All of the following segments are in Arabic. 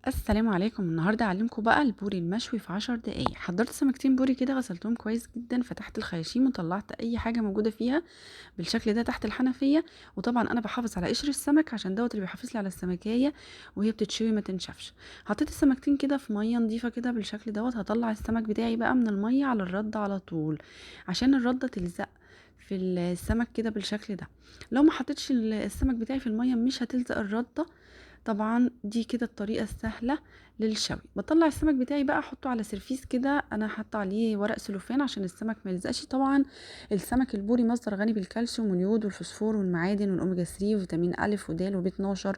السلام عليكم. النهارده هعلمكم بقى البوري المشوي في 10 دقايق. حضرت سمكتين بوري كده، غسلتهم كويس جدا، فتحت الخياشيم وطلعت اي حاجه موجوده فيها بالشكل ده تحت الحنفيه. وطبعا انا بحافظ على قشر السمك عشان دوت اللي بيحافظ لي على السمكيه وهي بتتشوي ما تنشفش. حطيت السمكتين كده في ميه نظيفه كده بالشكل دوت. هطلع السمك بتاعي بقى من الميه على الرد على طول عشان الرده تلزق في السمك كده بالشكل ده. لو ما حطيتش السمك بتاعي في الميه مش هتلزق الرده. طبعا دي كده الطريقة السهلة للشوي. بطلع السمك بتاعي بقى احطه على سرفيس كده، انا حاطه عليه ورق سلوفان عشان السمك ما يلزقش. طبعا السمك البوري مصدر غني بالكالسيوم واليود والفوسفور والمعادن والاوميجا 3 وفيتامين الف ودال وبي 12،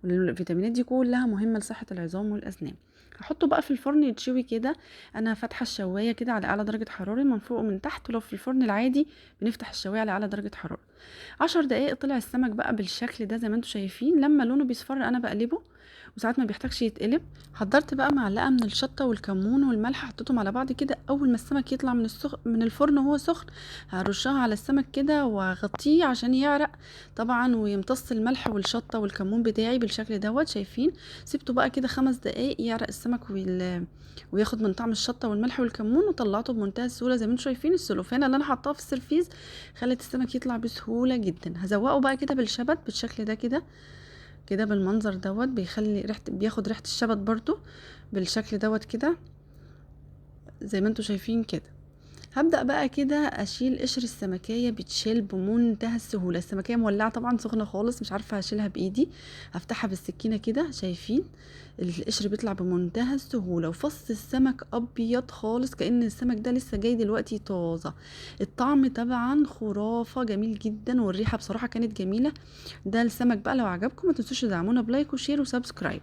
والفيتامينات دي كلها مهمة لصحة العظام والاسنان. هحطه بقى في الفرن يتشوي كده. انا فاتحه الشوايه كده على اعلى درجه حراره من فوق ومن تحت، ولو في الفرن العادي بنفتح الشوايه على اعلى درجه حراره. 10 دقايق طلع السمك بقى بالشكل ده زي ما انتم شايفين. لما لونه بيصفر انا بقلبه، وساعات ما بيحتاجش يتقلب. حضرت بقى معلقه من الشطه والكمون والملح، حطيتهم على بعض كده. اول ما السمك يطلع من الفرن وهو سخن هرشها على السمك كده واغطيه عشان يعرق طبعا ويمتص الملح والشطه والكمون بتاعي بالشكل دوت. شايفين؟ سيبته بقى كده 5 دقايق يعرق السمك وياخد من طعم الشطه والملح والكمون، وطلعته بمنتهى السهوله. زي ما انتم شايفين السلوفانه اللي انا حطاها في السرفيز خلت السمك يطلع بسهوله جدا. هزوقه بقى كده بالشبت بالشكل ده كده كده بالمنظر دوت. بيخلي بياخد ريحه الشبت برضو بالشكل دوت كده زي ما انتم شايفين كده. هبدأ بقى كده اشيل قشر السمكية، بتشيل بمنتهى السهولة. السمكية مولعة طبعا سخنة خالص، مش عارفة هشيلها بايدي. هفتحها بالسكينة كده. شايفين القشر بيطلع بمنتهى السهولة، وفص السمك ابيض خالص كأن السمك ده لسه جاي دلوقتي طازة. الطعم طبعا خرافة، جميل جدا، والريحة بصراحة كانت جميلة. ده السمك بقى. لو عجبكم ما تنسوش تدعمونا بلايك وشير وسبسكرايب.